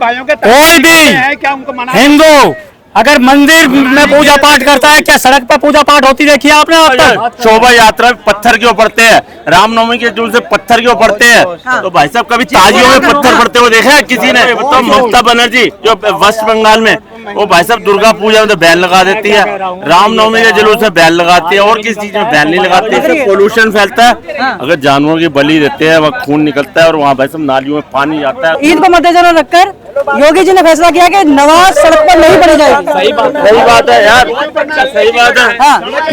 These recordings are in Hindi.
कोई भी हिंदू अगर मंदिर में पूजा पाठ करता है, क्या सड़क पर पूजा पाठ होती देखी है आपने अब तक? शोभा यात्रा पत्थर क्यों पड़ते हैं, रामनवमी के जुलूस से पत्थर क्यों पड़ते हैं? तो भाई साहब कभी ताजियों में पत्थर पड़ते हुए देखा है किसी ने? तो ममता बनर्जी जो वेस्ट बंगाल में, वो भाई साहब दुर्गा पूजा में तो बैन लगा देती है, रामनवमी के जुलूस में बैन लगाती है, और किसी चीज में बैन नहीं लगाती है। पोल्यूशन फैलता है, अगर जानवरों की बलि देते हैं, वहाँ खून निकलता है और वहाँ भाई साहब नालियों में पानी जाता है। ईद को मद्देनजर रखकर योगी जी ने फैसला किया कि नमाज सड़क पर नहीं पढ़ी जाएगी। सही बात है यार, सही बात है।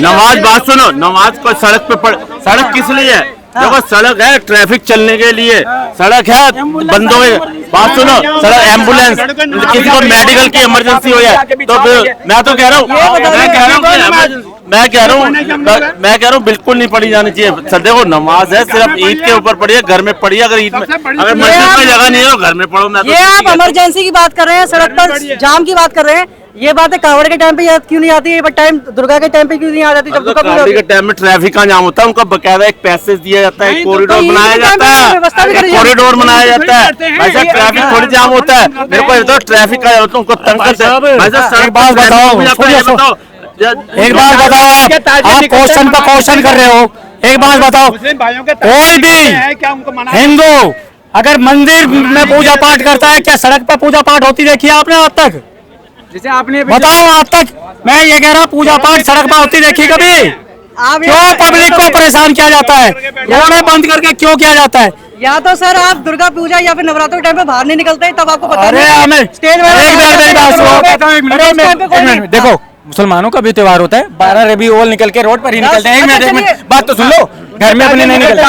नमाज, बात सुनो, नमाज को सड़क पे पढ़, सड़क किस लिए है? देखो सड़क है ट्रैफिक चलने के लिए, सड़क है बंदों में, बात सुनो, सड़क एम्बुलेंस, किसी को मेडिकल की इमरजेंसी हो जाए तो फिर मैं तो कह रहा हूँ, मैं कह रहा हूँ बिल्कुल नहीं पढ़ी जानी चाहिए। सर देखो नमाज है सिर्फ ईद के ऊपर पढ़िए, घर में पढ़िए, अगर ईद में अगर मस्जिद में जगह नहीं है तो घर में पढ़ो। मैं ये आप इमरजेंसी की बात कर रहे हैं, सड़क पर जाम की बात कर रहे हैं, ये बात है कांवड़ के टाइम पे याद क्यों नहीं आती है, टाइम दुर्गा के टाइम पे क्यों नहीं आ जाती? जब दुर्गा कांवड़ के टाइम में ट्रैफिक का जाम होता है, उनका बकायदा एक पैसेज दिया जाता है, कॉरिडोर बनाया जाता है, कॉरिडोर बनाया जाता है। भाई साहब ट्रैफिक थोड़ी जाम होता है, मेरे को तो ट्रैफिक का उनको तंग करते हैं। भाई साहब एक बात बताओ, एक बात बताओ, आप क्वेश्चन पर क्वेश्चन कर रहे हो, एक बात बताओ, कोई भी हिंदू अगर मंदिर में पूजा पाठ करता है, क्या सड़क पर पूजा पाठ होती देखी है आपने अब तक? जैसे आपने बताओ अब तक, मैं ये कह रहा हूँ पूजा पाठ सड़क पर होती देखी कभी? क्यों पब्लिक को परेशान किया जाता है, रोडें बंद करके क्यों किया जाता है? या तो सर आप दुर्गा पूजा या फिर नवरात्र के टाइम पे बाहर नहीं निकलते, तब आपको पता अरे हमें स्टेज में देखो मुसलमानों का भी त्योहार होता है, 12 रबीउल निकल के रोड पर ही निकलते हैं। एक मिनट बात तो सुन लो, घर में अपने नहीं निकलते,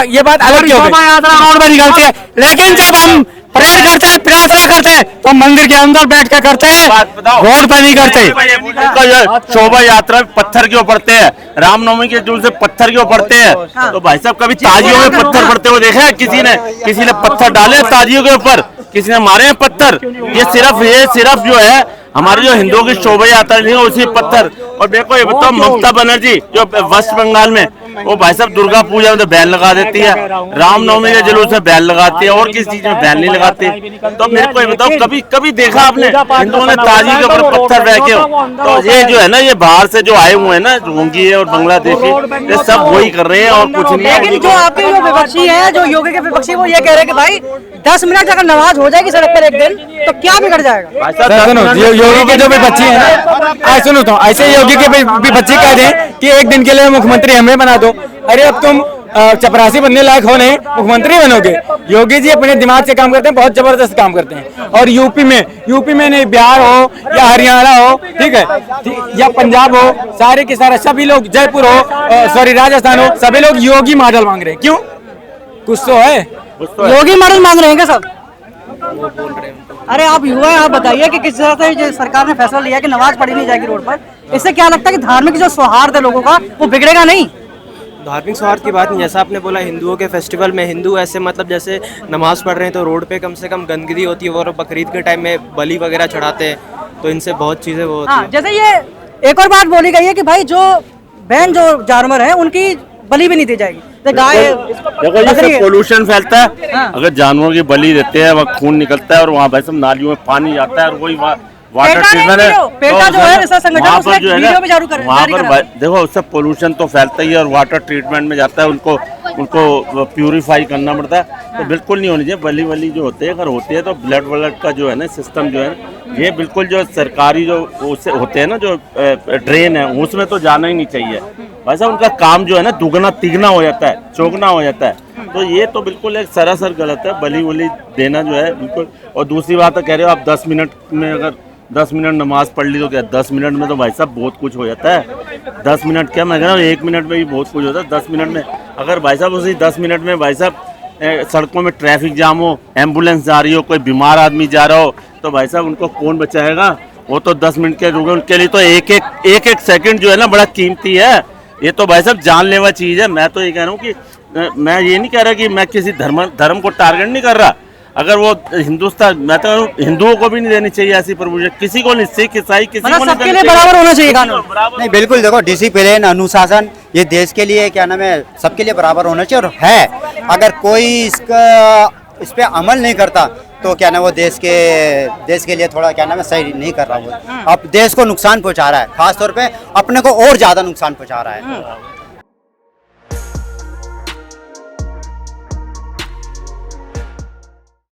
ये बात अलग क्यों रोड पर निकलती है, लेकिन जब हम प्रेयर करते हैं, प्रार्थना करते हैं तो मंदिर के अंदर बैठ कर करते हैं, रोड पर नहीं करते। शोभा यात्रा पत्थर क्यों पड़ते हैं, रामनवमी के जुलूस से पत्थर क्यों पड़ते हैं? तो भाई साहब कभी ताजियों में पत्थर पड़ते हुए देखा है किसी ने? किसी ने पत्थर डाले ताजियों के ऊपर, किसी ने मारे हैं पत्थर? ये सिर्फ जो है हमारे जो हिंदुओं की शोभा यात्रा नहीं है उसी पत्थर। और देखो ये बताओ ममता बनर्जी जो वेस्ट बंगाल में, वो भाई साहब दुर्गा पूजा में तो बैन लगा देती है, रामनवमी के जुलूस में बैन लगाती है, और किसी चीज में बैन नहीं लगाती। तो मेरे को ये बताओ कभी देखा आपने हिंदुओं ने ताजी के ऊपर पत्थर फेंके हो? तो ये जो है ना, ये बाहर से जो आए हुए हैं ना, रोंगी है और बांग्लादेशी, ये सब वही कर रहे हैं और कुछ नहीं है। लेकिन जो आपके जो विपक्षी है, जो योगी के विपक्षी, वो ये कह रहे हैं कि भाई 10 मिनट अगर नमाज हो जाएगी सड़क पर एक दिन तो क्या बिगड़ जाएगा? योगी के जो विपक्षी है ना, सुनो तो ऐसे योगी के विपक्षी कह दें कि एक दिन के लिए मुख्यमंत्री हमें बना दो। अरे अब तुम चपरासी बनने लायक हो नहीं, मुख्यमंत्री बनोगे? योगी जी अपने दिमाग से काम करते हैं, बहुत जबरदस्त काम करते हैं। और यूपी में नहीं, बिहार हो या हरियाणा हो, ठीक है, या पंजाब हो, सारे के सारे सभी लोग, जयपुर हो, सॉरी राजस्थान हो, सभी लोग योगी मॉडल मांग रहे हैं। क्यों? कुछ तो है, योगी मॉडल मांग रहे हैं सब। अरे आप युवा हैं, आप बताइए कि किस तरह से जो सरकार ने फैसला लिया कि नमाज पढ़ी नहीं जाएगी रोड पर, इससे क्या लगता है कि धार्मिक जो सौहार्द है लोगों का वो बिगड़ेगा नहीं? धार्मिक सौहार्द की बात नहीं, जैसा आपने बोला हिंदुओं के फेस्टिवल में हिंदू ऐसे मतलब जैसे नमाज पढ़ रहे हैं तो रोड पे कम से कम गंदगी होती है, और बकरीद के टाइम में बलि वगैरह चढ़ाते हैं, तो इनसे बहुत चीजें वो होती है। जैसे ये एक और बात बोली गई है कि भाई जो जो जानवर है उनकी बलि भी नहीं दी जाएगी। देखो ये सब पोल्यूशन फैलता है, अगर जानवरों की बलि देते हैं, वहाँ खून निकलता है और वहाँ भाई सब नालियों में पानी जाता है, और वही वाटर ट्रीटमेंट है, पेटा जो है ऐसा संगठन वहाँ पर जो है ना, वहाँ पर देखो उससे पोल्यूशन तो फैलता ही है, और वाटर ट्रीटमेंट में जाता है, उनको प्यूरिफाई करना पड़ता है। तो बिल्कुल नहीं होनी चाहिए बलि जो होते हैं, अगर होते हैं तो ब्लड का जो है ना सिस्टम जो है, ये बिल्कुल जो सरकारी जो उससे होते हैं ना, जो ड्रेन है उसमें तो जाना ही नहीं चाहिए। वैसा उनका काम जो है ना दुगना तिगना हो जाता है, चौगना हो जाता है। तो ये तो बिल्कुल एक सरासर गलत है, बलि देना जो है बिल्कुल। और दूसरी बात तो कह रहे हो आप 10 मिनट में, अगर 10 मिनट नमाज पढ़ ली तो क्या 10 मिनट में तो भाई साहब बहुत कुछ हो जाता है। 10 मिनट क्या, मैं कह रहा हूँ 1 मिनट में भी बहुत कुछ होता है। 10 मिनट में अगर भाई साहब उसी 10 मिनट में भाई साहब सड़कों में ट्रैफिक जाम हो, एम्बुलेंस जा रही हो, कोई बीमार आदमी जा रहा हो, तो भाई साहब उनको कौन बचाएगा? वो तो 10 मिनट के रुके, उनके लिए तो एक सेकंड जो है ना बड़ा कीमती है। ये तो भाई साहब जानलेवा चीज़ है। मैं तो ये कह रहा हूँ कि मैं ये नहीं कह रहा कि मैं किसी धर्म को टारगेट नहीं कर रहा। अगर वो हिंदुस्तान, मैं तो हिंदुओं को भी नहीं देनी चाहिए ऐसी परमिशन, किसी को नहीं, सिख ईसाई किसी को सबके लिए बराबर होना चाहिए कानून। नहीं बिल्कुल, देखो डिसिप्लिन, अनुशासन, ये देश के लिए क्या नाम है, सबके लिए बराबर होना चाहिए। और है अगर कोई इसका इस पे अमल नहीं करता तो क्या ना वो देश के लिए थोड़ा क्या नाम है सही नहीं कर रहा वो। अब देश को नुकसान पहुंचा रहा है, खास तौर पे अपने को और ज्यादा नुकसान पहुंचा रहा है।